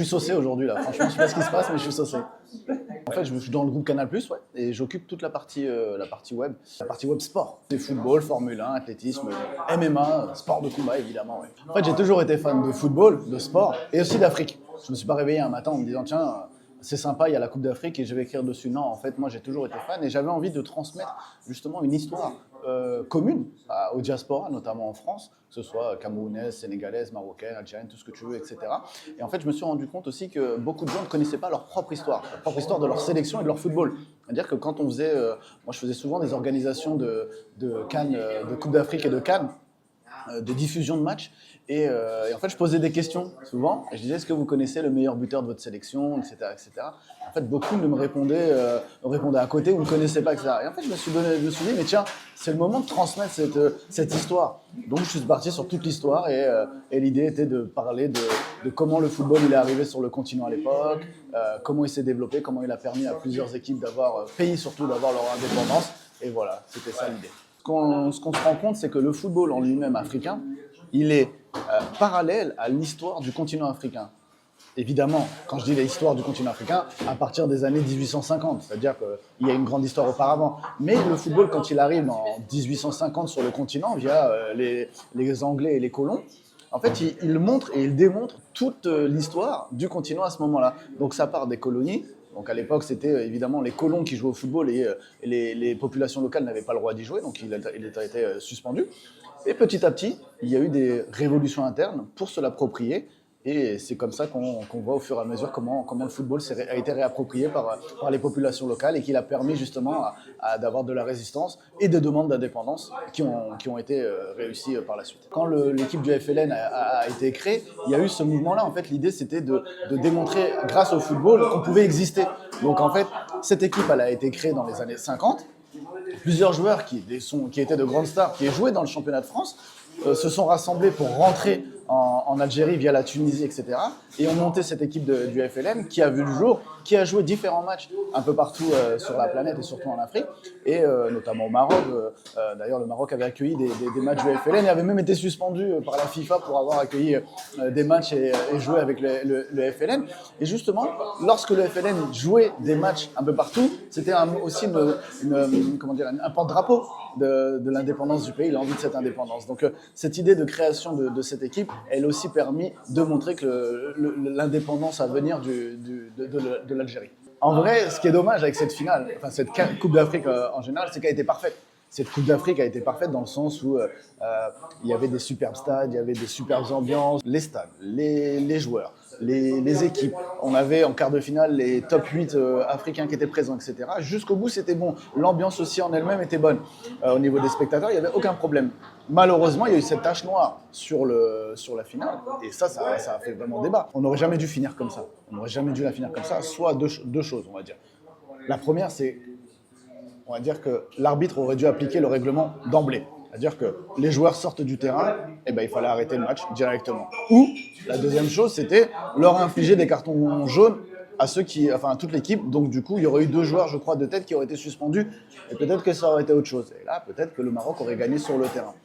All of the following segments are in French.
suis saucé aujourd'hui là, franchement, je sais pas ce qui se passe, mais je suis saucé. En fait, je suis dans le groupe Canal+, ouais, et j'occupe toute la partie web sport. C'est football, Formule 1, athlétisme, MMA, sport de combat évidemment. Ouais. En fait, j'ai toujours été fan de football, de sport et aussi d'Afrique. Je me suis pas réveillé un matin en me disant tiens, c'est sympa, il y a la Coupe d'Afrique et je vais écrire dessus. Non, en fait, moi j'ai toujours été fan et j'avais envie de transmettre justement une histoire commune aux diasporas, notamment en France, que ce soit camerounaise, sénégalaise, marocaine, algérienne, tout ce que tu veux, etc. Et en fait, je me suis rendu compte aussi que beaucoup de gens ne connaissaient pas leur propre histoire de leur sélection et de leur football. C'est-à-dire que quand on faisait, moi je faisais souvent des organisations de Cannes, de Coupe d'Afrique et de Cannes, de diffusion de matchs. Et en fait, je posais des questions souvent. Et je disais, est-ce que vous connaissez le meilleur buteur de votre sélection, etc., etc. En fait, beaucoup me répondaient à côté ou ne connaissaient pas, etc. Et en fait, je me suis dit, mais tiens, c'est le moment de transmettre cette histoire. Donc, je suis parti sur toute l'histoire et l'idée était de parler de comment le football il est arrivé sur le continent à l'époque, comment il s'est développé, comment il a permis à plusieurs équipes pays surtout, d'avoir leur indépendance. Et voilà, c'était ça l'idée. Ce qu'on se rend compte, c'est que le football en lui-même africain, il est parallèle à l'histoire du continent africain. Évidemment, quand je dis l'histoire du continent africain, à partir des années 1850, c'est-à-dire qu'il y a une grande histoire auparavant. Mais le football, quand il arrive en 1850 sur le continent, via les Anglais et les colons, en fait, il montre et il démontre toute l'histoire du continent à ce moment-là. Donc ça part des colonies. Donc à l'époque, c'était évidemment les colons qui jouaient au football et les populations locales n'avaient pas le droit d'y jouer, donc il a été suspendu. Et petit à petit, il y a eu des révolutions internes pour se l'approprier. Et c'est comme ça qu'on voit au fur et à mesure comment le football a été réapproprié par les populations locales et qu'il a permis justement d'avoir de la résistance et des demandes d'indépendance qui ont été réussies par la suite. Quand l'équipe du FLN a été créée, il y a eu ce mouvement-là. En fait, l'idée, c'était de démontrer, grâce au football, qu'on pouvait exister. Donc en fait, cette équipe, elle a été créée dans les années 50. Plusieurs joueurs qui étaient de grandes stars, qui jouaient dans le championnat de France, se sont rassemblés pour rentrer en Algérie via la Tunisie, etc. Et ont monté cette équipe du FLN qui a vu le jour, qui a joué différents matchs un peu partout sur la planète et surtout en Afrique, et notamment au Maroc. D'ailleurs, le Maroc avait accueilli des matchs du FLN et avait même été suspendu par la FIFA pour avoir accueilli des matchs et joué avec le FLN. Et justement, lorsque le FLN jouait des matchs un peu partout, c'était aussi un porte-drapeau de l'indépendance du pays, l'envie de cette indépendance. Donc cette idée de création de cette équipe, elle a aussi permis de montrer que l'indépendance à venir de l'Algérie. En vrai, ce qui est dommage avec cette finale, enfin cette Coupe d'Afrique en général, c'est qu'elle a été parfaite. Cette Coupe d'Afrique a été parfaite dans le sens où il y avait des superbes stades, il y avait des superbes ambiances, les stades, les joueurs, les équipes. On avait en quart de finale les top 8 africains qui étaient présents, etc. Jusqu'au bout, c'était bon. L'ambiance aussi en elle-même était bonne. Au niveau des spectateurs, il n'y avait aucun problème. Malheureusement, il y a eu cette tache noire sur la finale. Et ça a fait vraiment débat. On n'aurait jamais dû finir comme ça. On n'aurait jamais dû la finir comme ça. Soit deux choses, on va dire. La première, c'est... On va dire que l'arbitre aurait dû appliquer le règlement d'emblée. C'est-à-dire que les joueurs sortent du terrain, et il fallait arrêter le match directement. Ou, la deuxième chose, c'était leur infliger des cartons jaunes à toute l'équipe. Donc du coup, il y aurait eu 2 joueurs, je crois, de tête qui auraient été suspendus. Et peut-être que ça aurait été autre chose. Et là, peut-être que le Maroc aurait gagné sur le terrain.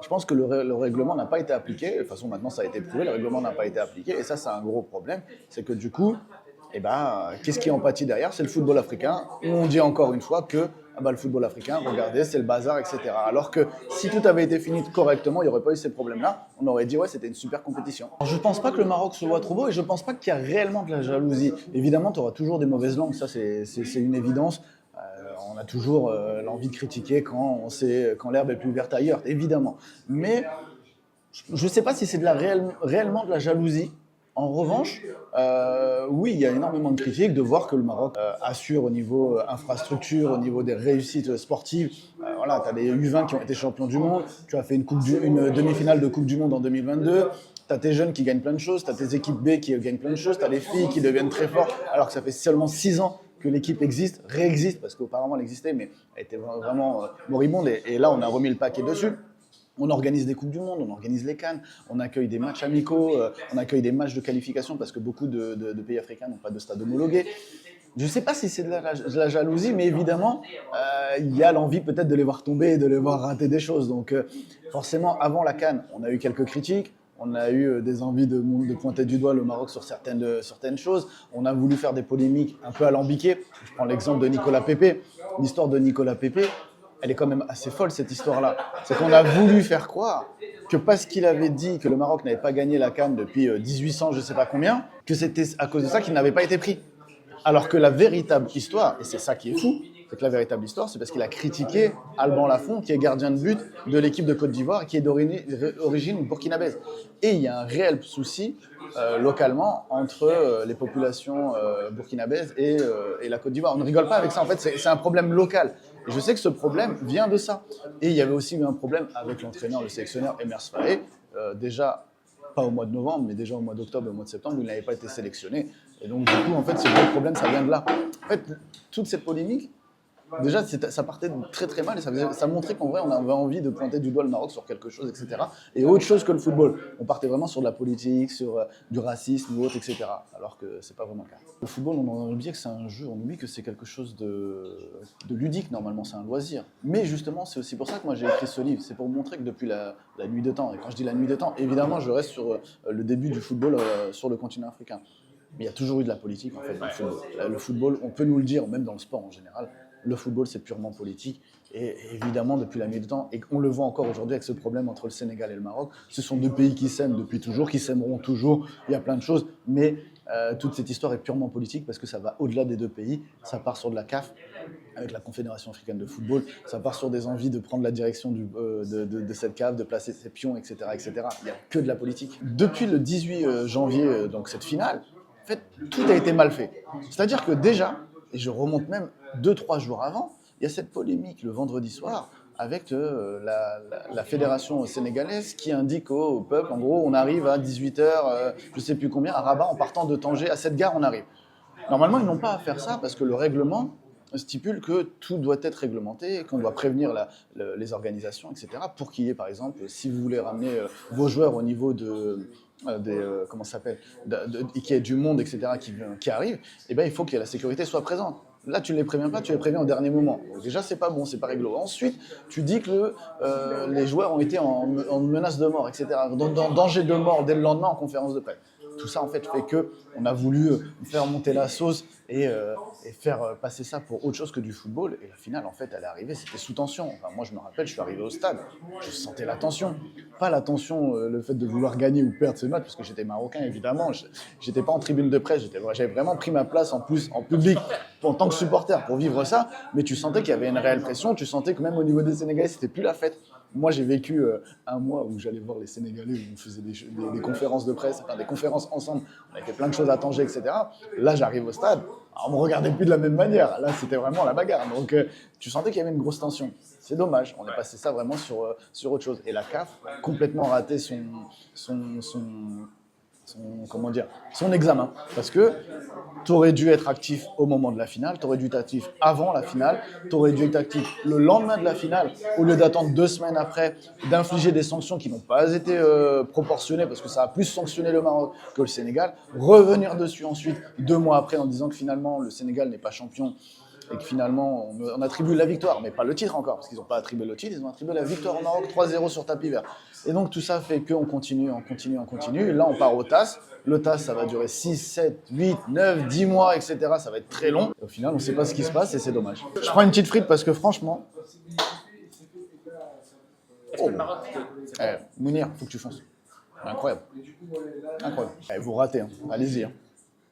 Je pense que le règlement n'a pas été appliqué. De toute façon, maintenant, ça a été prouvé. Le règlement n'a pas été appliqué. Et ça, c'est un gros problème. C'est que du coup, qu'est-ce qui en pâtit derrière? C'est le football africain. On dit encore une fois que le football africain, regardez, c'est le bazar, etc. Alors que si tout avait été fini correctement, il n'y aurait pas eu ces problèmes-là. On aurait dit, ouais, c'était une super compétition. Alors, je ne pense pas que le Maroc se voit trop beau et je ne pense pas qu'il y a réellement de la jalousie. Évidemment, tu auras toujours des mauvaises langues, ça c'est une évidence. On a toujours l'envie de critiquer quand l'herbe est plus verte ailleurs, évidemment. Mais je ne sais pas si c'est réellement de la jalousie. En revanche, oui, il y a énormément de critiques de voir que le Maroc assure au niveau infrastructure, au niveau des réussites sportives. Voilà, tu as des U20 qui ont été champions du monde, tu as fait une demi-finale de Coupe du Monde en 2022, tu as tes jeunes qui gagnent plein de choses, tu as tes équipes B qui gagnent plein de choses, tu as les filles qui deviennent très fortes, alors que ça fait seulement 6 ans que l'équipe réexiste, parce qu'auparavant elle existait, mais elle était vraiment moribonde, et là on a remis le paquet dessus. On organise des Coupes du Monde, on organise les CAN, on accueille des matchs amicaux, on accueille des matchs de qualification parce que beaucoup de pays africains n'ont pas de stade homologué. Je ne sais pas si c'est de la jalousie, mais évidemment, il y a l'envie peut-être de les voir tomber et de les voir rater des choses. Donc forcément, avant la CAN, on a eu quelques critiques. On a eu des envies de pointer du doigt le Maroc sur certaines choses. On a voulu faire des polémiques un peu alambiquées. Je prends l'exemple de Nicolas Pepe. L'histoire de Nicolas Pepe, elle est quand même assez folle, cette histoire-là. C'est qu'on a voulu faire croire que parce qu'il avait dit que le Maroc n'avait pas gagné la CAN depuis 1800, je ne sais pas combien, que c'était à cause de ça qu'il n'avait pas été pris. Alors que la véritable histoire, et c'est ça qui est fou, c'est que la véritable histoire, c'est parce qu'il a critiqué Alban Lafont, qui est gardien de but de l'équipe de Côte d'Ivoire, qui est d'origine burkinabèse. Et il y a un réel souci localement entre les populations burkinabèses et la Côte d'Ivoire. On ne rigole pas avec ça, en fait, c'est un problème local. Et je sais que ce problème vient de ça. Et il y avait aussi eu un problème avec l'entraîneur, le sélectionneur Emers Faé, déjà pas au mois de novembre, mais déjà au mois d'octobre et au mois de septembre, où il n'avait pas été sélectionné. Et donc, du coup, en fait, ce gros problème, ça vient de là. En fait, toute cette polémique, déjà, ça partait très très mal et ça montrait qu'en vrai, on avait envie de pointer du doigt le Maroc sur quelque chose, etc. Et autre chose que le football. On partait vraiment sur de la politique, sur du racisme ou autre, etc. Alors que c'est pas vraiment le cas. Le football, on oublie que c'est un jeu, on oublie que c'est quelque chose de ludique, normalement, c'est un loisir. Mais justement, c'est aussi pour ça que moi j'ai écrit ce livre. C'est pour montrer que depuis la nuit des temps, et quand je dis la nuit des temps, évidemment, je reste sur le début du football sur le continent africain. Mais il y a toujours eu de la politique, en fait, dans le football. Le football, on peut nous le dire, même dans le sport en général, le football, c'est purement politique. Et évidemment, depuis la nuit des temps, et on le voit encore aujourd'hui avec ce problème entre le Sénégal et le Maroc, ce sont deux pays qui s'aiment depuis toujours, qui s'aimeront toujours. Il y a plein de choses, mais toute cette histoire est purement politique parce que ça va au-delà des deux pays. Ça part sur de la CAF, avec la Confédération africaine de football. Ça part sur des envies de prendre la direction de cette CAF, de placer ses pions, etc., etc. Il n'y a que de la politique. Depuis le 18 janvier, donc cette finale, en fait, tout a été mal fait. C'est-à-dire que déjà, et je remonte même 2-3 jours avant, il y a cette polémique le vendredi soir avec la fédération sénégalaise qui indique au peuple, en gros, on arrive à 18h, je ne sais plus combien, à Rabat, en partant de Tanger, à cette gare, on arrive. Normalement, ils n'ont pas à faire ça parce que le règlement stipule que tout doit être réglementé, qu'on doit prévenir les organisations, etc. Pour qu'il y ait, par exemple, si vous voulez ramener vos joueurs au niveau comment ça s'appelle, qu'il y ait du monde, etc., qui arrive, eh ben, il faut que la sécurité soit présente. Là, tu ne les préviens pas, tu les préviens au dernier moment. Donc, déjà, c'est pas bon, c'est pas réglo. Ensuite, tu dis que les joueurs ont été en menace de mort, etc., dans danger de mort dès le lendemain en conférence de presse. Tout ça, en fait, fait qu'on a voulu faire monter la sauce et faire passer ça pour autre chose que du football. Et la finale, en fait, elle est arrivée, c'était sous tension. Enfin, moi, je me rappelle, je suis arrivé au stade, je sentais la tension. Pas la tension, le fait de vouloir gagner ou perdre ce match, parce que j'étais marocain, évidemment. J'étais pas en tribune de presse, j'avais vraiment pris ma place en plus en public, en tant que supporter, pour vivre ça. Mais tu sentais qu'il y avait une réelle pression, tu sentais que même au niveau des Sénégalais, c'était plus la fête. Moi, j'ai vécu un mois où j'allais voir les Sénégalais, où on faisait des conférences de presse, enfin des conférences ensemble, on avait fait plein de choses à Tanger, etc. Là, j'arrive au stade, on ne me regardait plus de la même manière. Là, c'était vraiment la bagarre. Donc, tu sentais qu'il y avait une grosse tension. C'est dommage, on est passé ça vraiment sur autre chose. Et la CAF a complètement raté son examen. Parce que tu aurais dû être actif au moment de la finale, tu aurais dû être actif avant la finale, tu aurais dû être actif le lendemain de la finale, au lieu d'attendre 2 semaines après, d'infliger des sanctions qui n'ont pas été proportionnées, parce que ça a plus sanctionné le Maroc que le Sénégal, revenir dessus ensuite, 2 mois après, en disant que finalement le Sénégal n'est pas champion, et que finalement on attribue la victoire, mais pas le titre encore, parce qu'ils n'ont pas attribué le titre, ils ont attribué la victoire au Maroc 3-0 sur tapis vert. Et donc tout ça fait qu'on continue, et là on part au TAS. Le TAS, ça va durer 6, 7, 8, 9, 10 mois, etc. Ça va être très long. Et au final, on ne sait pas ce qui se passe et c'est dommage. Je prends une petite frite parce que franchement... Oh. Mounir, il faut que tu fonces. Incroyable. Incroyable. Vous ratez, hein. Allez-y. Hein.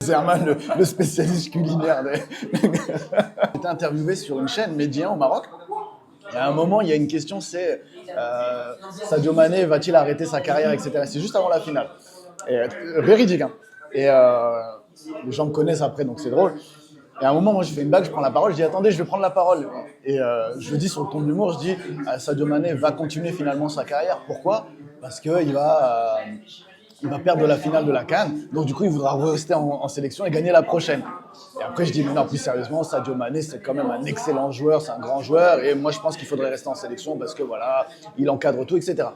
Zerman, le spécialiste culinaire. J'étais interviewé sur une chaîne Médien au Maroc. Et à un moment, il y a une question, c'est Sadio Mané va-t-il arrêter sa carrière, etc. C'est juste avant la finale. Et, véridique, hein. Et les gens me connaissent après, donc c'est drôle. Et à un moment, moi, je fais une blague, je prends la parole, je dis attendez, je vais prendre la parole. Et je dis sur le ton de l'humour, je dis Sadio Mané va continuer finalement sa carrière. Pourquoi ? Parce qu'il va perdre la finale de la CAN, donc du coup, il voudra rester en sélection et gagner la prochaine. Et après, je dis mais non, plus sérieusement, Sadio Mané, c'est quand même un excellent joueur, c'est un grand joueur, et moi, je pense qu'il faudrait rester en sélection parce que voilà, il encadre tout, etc.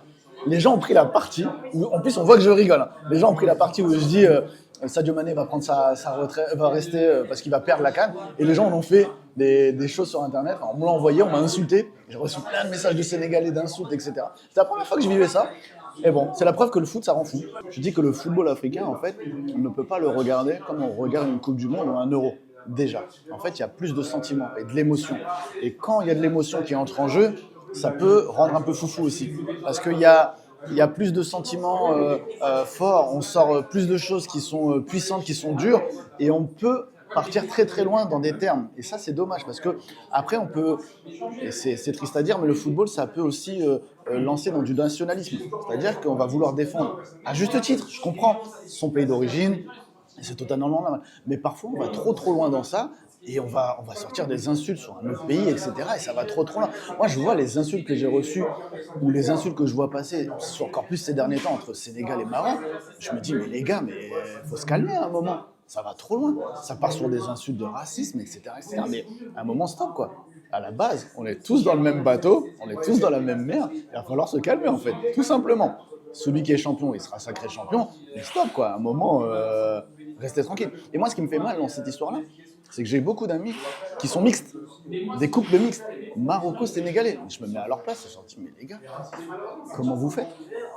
Les gens ont pris la partie, en plus on voit que je rigole, hein. Les gens ont pris la partie où je dis Sadio Mané va prendre sa retraite, va rester parce qu'il va perdre la CAN, et les gens en ont fait des choses sur internet, on me l'a envoyé, on m'a insulté, j'ai reçu plein de messages de Sénégalais d'insultes, etc. C'était la première fois que je vivais ça, Et bon, c'est la preuve que le foot, ça rend fou. Je dis que le football africain, en fait, on ne peut pas le regarder comme on regarde une Coupe du Monde ou un Euro. Déjà. En fait, il y a plus de sentiments et de l'émotion. Et quand il y a de l'émotion qui entre en jeu, ça peut rendre un peu foufou aussi. Parce qu'il y a plus de sentiments forts, on sort plus de choses qui sont puissantes, qui sont dures, et on peut partir très très loin dans des termes. Et ça, c'est dommage, parce que après, on peut, et c'est triste à dire, mais le football, ça peut aussi lancer dans du nationalisme. C'est-à-dire qu'on va vouloir défendre, à juste titre, je comprends, son pays d'origine, et c'est totalement normal. Mais parfois, on va trop trop loin dans ça, et on va sortir des insultes sur un autre pays, etc. Et ça va trop trop loin. Moi, je vois les insultes que j'ai reçues, ou les insultes que je vois passer, encore plus ces derniers temps, entre Sénégal et Maroc. Je me dis, mais les gars, mais faut se calmer à un moment. Ça va trop loin. Ça part sur des insultes de racisme, etc., etc. Mais à un moment, stop, quoi. À la base, on est tous dans le même bateau, on est tous dans la même mer. Il va falloir se calmer, en fait, tout simplement. Celui qui est champion, il sera sacré champion. Mais stop, quoi. À un moment, restez tranquille. Et moi, ce qui me fait mal dans cette histoire-là, c'est que j'ai beaucoup d'amis qui sont mixtes, des couples mixtes, maroco-sénégalais. Je me mets à leur place et je leur dis, mais les gars, comment vous faites?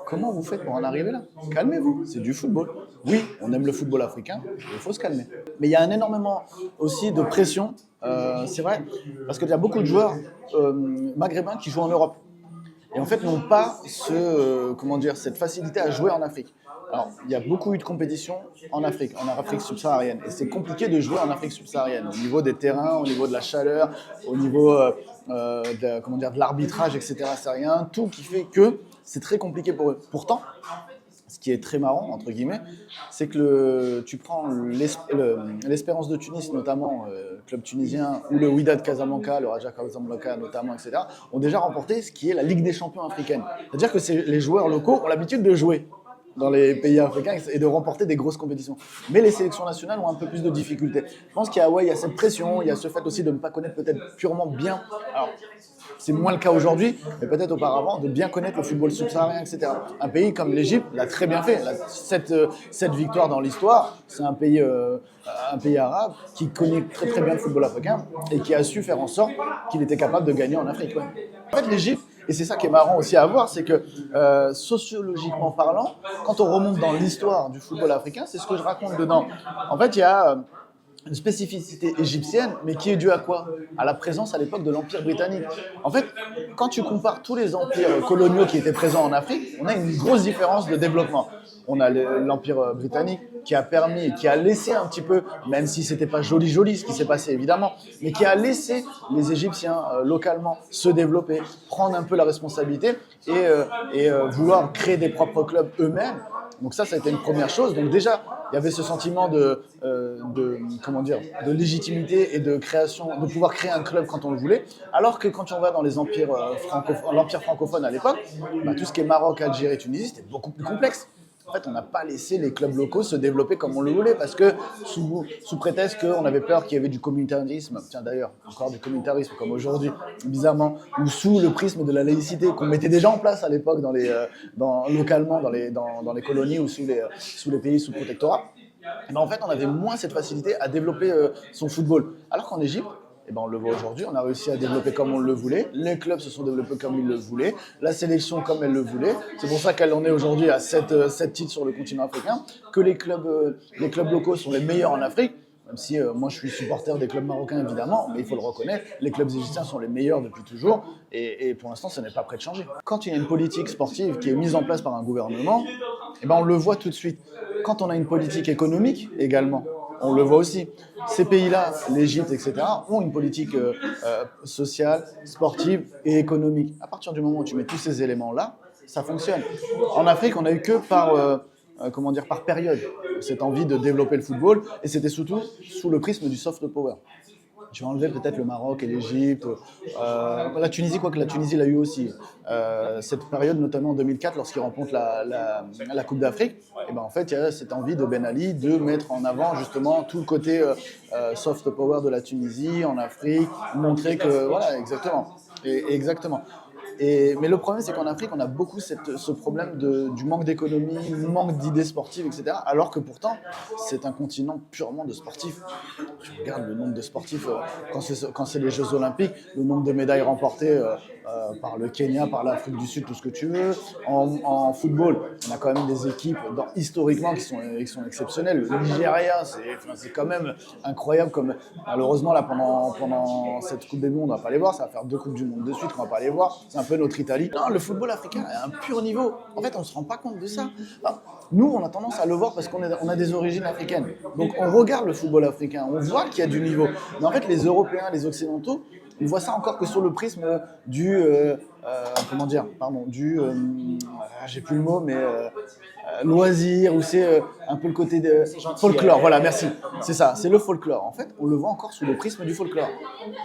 Comment vous faites pour en arriver là? Calmez-vous, c'est du football. Oui, on aime le football africain, il faut se calmer. Mais il y a énormément aussi de pression, c'est vrai, parce qu'il y a beaucoup de joueurs maghrébins qui jouent en Europe. Et en fait, n'ont pas cette facilité à jouer en Afrique. Alors, il y a beaucoup eu de compétitions en Afrique subsaharienne. Et c'est compliqué de jouer en Afrique subsaharienne, au niveau des terrains, au niveau de la chaleur, au niveau de l'arbitrage, etc. C'est rien, tout qui fait que c'est très compliqué pour eux. Pourtant, ce qui est très marrant, entre guillemets, c'est que tu prends l'Espérance de Tunis, notamment, le club tunisien, ou le Wydad Casablanca, le Raja Casablanca, notamment, etc., ont déjà remporté ce qui est la Ligue des champions africaine. C'est-à-dire que les joueurs locaux ont l'habitude de jouer dans les pays africains et de remporter des grosses compétitions. Mais les sélections nationales ont un peu plus de difficultés. Je pense qu'il y a cette pression, il y a ce fait aussi de ne pas connaître peut-être purement bien. Alors, c'est moins le cas aujourd'hui, mais peut-être auparavant, de bien connaître le football subsaharien, etc. Un pays comme l'Égypte l'a très bien fait. Cette victoire dans l'histoire, c'est un pays arabe qui connaît très très bien le football africain et qui a su faire en sorte qu'il était capable de gagner en Afrique. Ouais. En fait, l'Égypte, et c'est ça qui est marrant aussi à voir, c'est que sociologiquement parlant, quand on remonte dans l'histoire du football africain, c'est ce que je raconte dedans. En fait, il y a une spécificité égyptienne, mais qui est due à quoi? À la présence à l'époque de l'Empire britannique. En fait, quand tu compares tous les empires coloniaux qui étaient présents en Afrique, on a une grosse différence de développement. On a l'Empire britannique qui a permis et qui a laissé un petit peu, même si c'était pas joli ce qui s'est passé évidemment, mais qui a laissé les Égyptiens localement se développer, prendre un peu la responsabilité et vouloir créer des propres clubs eux-mêmes. Donc ça a été une première chose. Donc déjà, il y avait ce sentiment de légitimité et de création, de pouvoir créer un club quand on le voulait. Alors que quand on va dans les empires l'empire francophone à l'époque, tout ce qui est Maroc, Algérie, Tunisie, c'était beaucoup plus complexe. En fait, on n'a pas laissé les clubs locaux se développer comme on le voulait parce que sous prétexte qu'on avait peur qu'il y avait du communautarisme, tiens d'ailleurs, encore du communautarisme comme aujourd'hui, bizarrement, ou sous le prisme de la laïcité qu'on mettait déjà en place à l'époque localement dans les colonies ou sous les pays sous protectorat. Et en fait, on avait moins cette facilité à développer son football. Alors qu'en Égypte, on le voit aujourd'hui, on a réussi à développer comme on le voulait, les clubs se sont développés comme ils le voulaient, la sélection comme elle le voulait, c'est pour ça qu'elle en est aujourd'hui à 7 titres sur le continent africain, que les clubs locaux sont les meilleurs en Afrique, même si moi je suis supporter des clubs marocains évidemment, mais il faut le reconnaître, les clubs égyptiens sont les meilleurs depuis toujours, et pour l'instant ça n'est pas prêt de changer. Quand il y a une politique sportive qui est mise en place par un gouvernement, on le voit tout de suite. Quand on a une politique économique également, on le voit aussi. Ces pays-là, l'Égypte, etc., ont une politique sociale, sportive et économique. À partir du moment où tu mets tous ces éléments-là, ça fonctionne. En Afrique, on n'a eu que par période cette envie de développer le football, et c'était surtout sous le prisme du soft power. Je vais enlever peut-être le Maroc et l'Égypte, la Tunisie, quoique la Tunisie l'a eu aussi. Cette période, notamment en 2004, lorsqu'il remporte la Coupe d'Afrique, en fait, il y a cette envie de Ben Ali de mettre en avant justement tout le côté soft power de la Tunisie en Afrique, montrer que, voilà, exactement. Exactement. Mais le problème, c'est qu'en Afrique, on a beaucoup ce problème du manque d'économie, manque d'idées sportives, etc. Alors que pourtant, c'est un continent purement de sportifs. Tu regardes le nombre de sportifs, quand c'est les Jeux Olympiques, le nombre de médailles remportées par le Kenya, par l'Afrique du Sud, tout ce que tu veux. En football, on a quand même des équipes historiquement qui sont exceptionnelles. Le Nigeria, c'est quand même incroyable. Malheureusement, là, pendant cette Coupe du Monde, on ne va pas les voir. Ça va faire 2 Coupes du Monde de suite qu'on ne va pas les voir. C'est un peu notre Italie. Non, le football africain a un pur niveau. En fait, on ne se rend pas compte de ça. Enfin, nous, on a tendance à le voir parce qu'on a des origines africaines. Donc, on regarde le football africain. On voit qu'il y a du niveau. Mais en fait, les Européens, les Occidentaux, ils voient ça encore que sur le prisme du j'ai plus le mot, mais loisir, ou c'est un peu le côté de folklore. Voilà, merci. C'est ça, c'est le folklore. En fait, on le voit encore sous le prisme du folklore.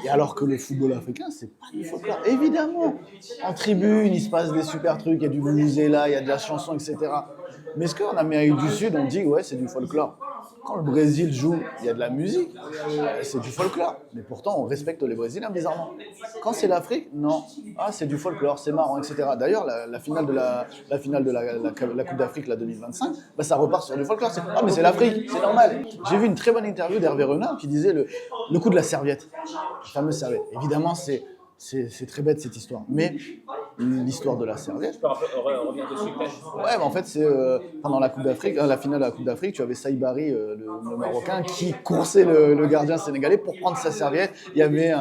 Et alors que le football africain, c'est pas du folklore. Évidemment, en tribune, il se passe des super trucs, il y a du vuvuzela, il y a de la chanson, etc. Mais est-ce qu'en Amérique du Sud, on dit ouais, c'est du folklore? Quand le Brésil joue, il y a de la musique, c'est du folklore. Mais pourtant, on respecte les Brésiliens bizarrement. Quand c'est l'Afrique, non. Ah, c'est du folklore, c'est marrant, etc. D'ailleurs, la finale de la Coupe d'Afrique, la 2025, ça repart sur du folklore. Ah, mais c'est l'Afrique, c'est normal. J'ai vu une très bonne interview d'Hervé Renard qui disait le coup de la serviette. La fameuse serviette. Évidemment, c'est très bête cette histoire. Mais l'histoire de la serviette. Tu peux revenir dessus peut-être. Ouais, mais en fait, c'est pendant la Coupe d'Afrique, la finale de la Coupe d'Afrique, tu avais Saïbari, le Marocain, qui coursait le gardien sénégalais pour prendre sa serviette. Il y avait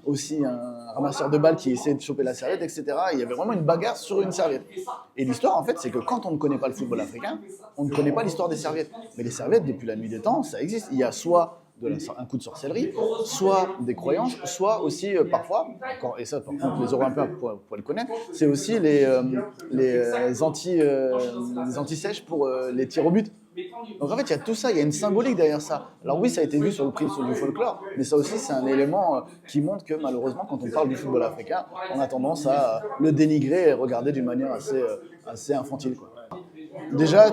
aussi un ramasseur de balles qui essayait de choper la serviette, etc. Il y avait vraiment une bagarre sur une serviette. Et l'histoire, en fait, c'est que quand on ne connaît pas le football africain, on ne connaît pas l'histoire des serviettes. Mais les serviettes, depuis la nuit des temps, ça existe. Il y a soit un coup de sorcellerie, soit des croyances, soit aussi parfois, et ça par contre les Européens pourraient le connaître, c'est aussi les anti-sèches pour les tirs au but. Donc en fait il y a tout ça, il y a une symbolique derrière ça. Alors oui, ça a été vu sur le prisme du folklore, mais ça aussi c'est un élément qui montre que malheureusement quand on parle du football africain, on a tendance à le dénigrer et regarder d'une manière assez infantile, quoi. Déjà,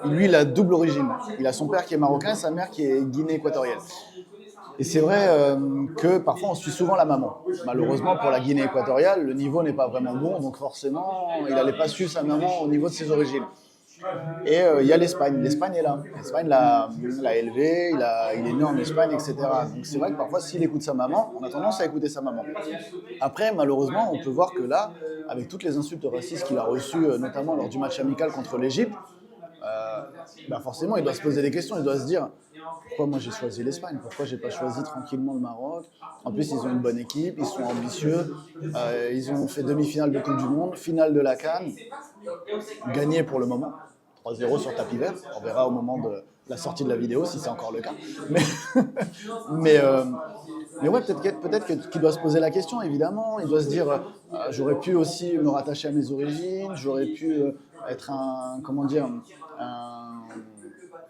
lui, il a double origine. Il a son père qui est marocain et sa mère qui est Guinée-Équatoriale. Et c'est vrai que parfois on suit souvent la maman. Malheureusement pour la Guinée équatoriale, le niveau n'est pas vraiment bon, donc forcément il n'allait pas suivre sa maman au niveau de ses origines. Et il y a l'Espagne. L'Espagne est là. L'Espagne l'a élevé, il est né en Espagne, etc. Donc c'est vrai que parfois s'il écoute sa maman, on a tendance à écouter sa maman. Après, malheureusement, on peut voir que là, avec toutes les insultes racistes qu'il a reçues, notamment lors du match amical contre l'Égypte, forcément il doit se poser des questions, il doit se dire pourquoi moi j'ai choisi l'Espagne, pourquoi j'ai pas choisi tranquillement le Maroc. En plus ils ont une bonne équipe, ils sont ambitieux, ils ont fait demi-finale de Coupe du Monde, finale de la CAN, gagné pour le moment, 3-0 sur tapis vert, on verra au moment de la sortie de la vidéo si c'est encore le cas. Mais ouais, peut-être qu'il doit se poser la question, évidemment. Il doit se dire, j'aurais pu aussi me rattacher à mes origines, j'aurais pu être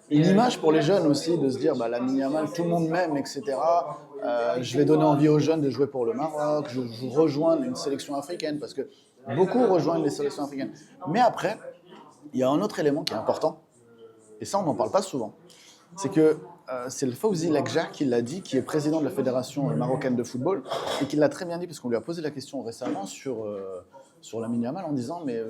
une image pour les jeunes aussi, de se dire, Lamine Yamal, tout le monde m'aime, etc. Je vais donner envie aux jeunes de jouer pour le Maroc, je rejoins une sélection africaine, parce que beaucoup rejoignent les sélections africaines. Mais après, il y a un autre élément qui est important, et ça on n'en parle pas souvent, c'est que c'est le Fawzi Lekja qui l'a dit, qui est président de la Fédération marocaine de football, et qui l'a très bien dit, parce qu'on lui a posé la question récemment sur Lamine Yamal en disant « mais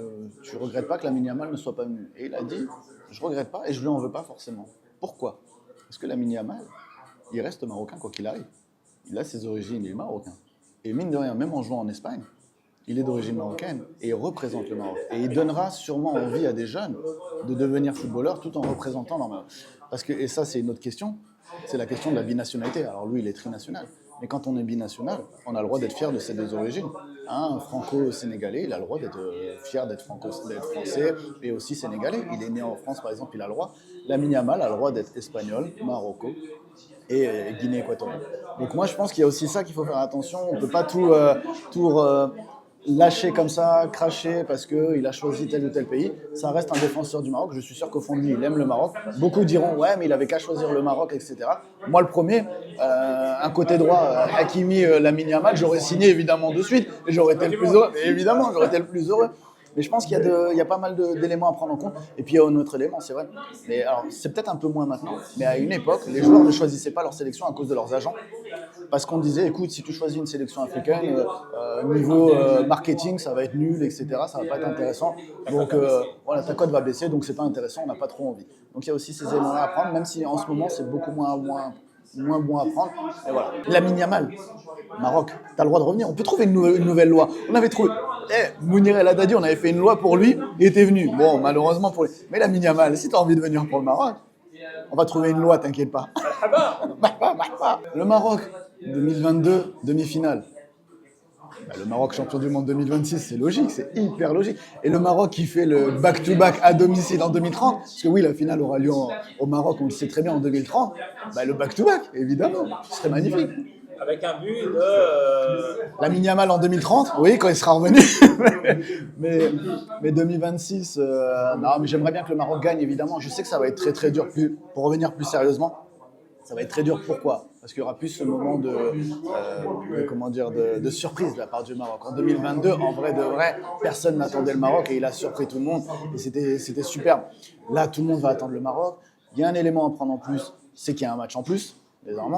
tu ne regrettes pas que Lamine Yamal ne soit pas venu ?» Et il a dit « je ne regrette pas et je ne lui en veux pas forcément. » Pourquoi ? Parce que Lamine Yamal, il reste marocain quoi qu'il arrive. Il a ses origines, il est marocain. Et mine de rien, même en jouant en Espagne, il est d'origine marocaine et il représente le Maroc. Et il donnera sûrement envie à des jeunes de devenir footballeurs tout en représentant leur Maroc. Et ça, c'est une autre question, c'est la question de la binationalité. Alors lui, il est trinational. Mais quand on est binational, on a le droit d'être fier de ses deux origines. Un franco-sénégalais, il a le droit d'être fier d'être français et aussi sénégalais. Il est né en France, par exemple, il a le droit. Lamine Yamal a le droit d'être espagnol, Marocco et Guinée équatoriale. Donc moi, je pense qu'il y a aussi ça qu'il faut faire attention. On ne peut pas tout lâcher comme ça, cracher parce qu'il a choisi tel ou tel pays. Ça reste un défenseur du Maroc. Je suis sûr qu'au fond de lui, il aime le Maroc. Beaucoup diront « ouais, mais il avait qu'à choisir le Maroc, etc. » Moi, le premier, un côté droit, Hakimi, Lamine Yamal, j'aurais signé évidemment de suite et j'aurais été le plus heureux. Et évidemment, j'aurais été le plus heureux. Mais je pense qu'il y a pas mal d'éléments à prendre en compte. Et puis il y a un autre élément, c'est vrai. Mais alors, c'est peut-être un peu moins maintenant. Mais à une époque, les joueurs ne choisissaient pas leur sélection à cause de leurs agents. Parce qu'on disait, écoute, si tu choisis une sélection africaine, niveau marketing, ça va être nul, etc. Ça va pas être intéressant. Donc voilà, ta cote va baisser, donc c'est pas intéressant, on n'a pas trop envie. Donc il y a aussi ces éléments-là à prendre, même si en ce moment c'est beaucoup moins bon à prendre. Et voilà. Lamine Yamal, Maroc, t'as le droit de revenir. On peut trouver une nouvelle loi. On avait trouvé. Mounir El Haddadi, on avait fait une loi pour lui, il était venu. Bon, malheureusement pour lui. Mais Lamine Yamal, si t'as envie de venir pour le Maroc, on va trouver une loi, t'inquiète pas. Le Maroc, 2022, demi-finale. Le Maroc champion du monde 2026, c'est logique, c'est hyper logique. Et le Maroc qui fait le back-to-back à domicile en 2030, parce que oui, la finale aura lieu au Maroc, on le sait très bien, en 2030, le back-to-back, évidemment, ce serait magnifique. Avec un but de... Lamine Yamal en 2030, oui, quand il sera revenu. mais 2026, non, mais j'aimerais bien que le Maroc gagne, évidemment. Je sais que ça va être très très dur, pour revenir plus sérieusement. Ça va être très dur, pourquoi ? Parce qu'il y aura plus ce moment de surprise de la part du Maroc. En 2022, en vrai de vrai, personne n'attendait le Maroc et il a surpris tout le monde et c'était superbe. Là, tout le monde va attendre le Maroc. Il y a un élément à prendre en plus, c'est qu'il y a un match en plus, désormais.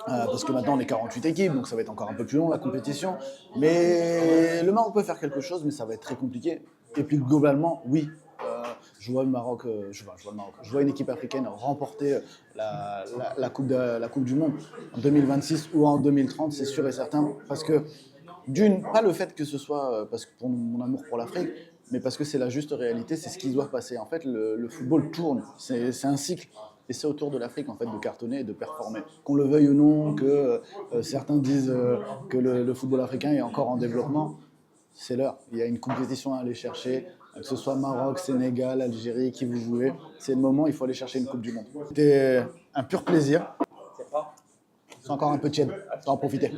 Parce que maintenant on est 48 équipes, donc ça va être encore un peu plus long la compétition. Mais le Maroc peut faire quelque chose, mais ça va être très compliqué. Et puis globalement, oui. Je vois une équipe africaine remporter la coupe du Monde en 2026 ou en 2030, c'est sûr et certain. Parce que, pas le fait que ce soit parce que pour mon amour pour l'Afrique, mais parce que c'est la juste réalité, c'est ce qui doit passer. En fait, le football tourne, c'est un cycle. Et c'est au tour de l'Afrique en fait, de cartonner et de performer. Qu'on le veuille ou non, que certains disent que le football africain est encore en développement, c'est l'heure. Il y a une compétition à aller chercher. Que ce soit Maroc, Sénégal, Algérie, qui vous voulez, c'est le moment, il faut aller chercher une Coupe du Monde. C'était un pur plaisir. C'est encore un peu tiède, on va en profiter.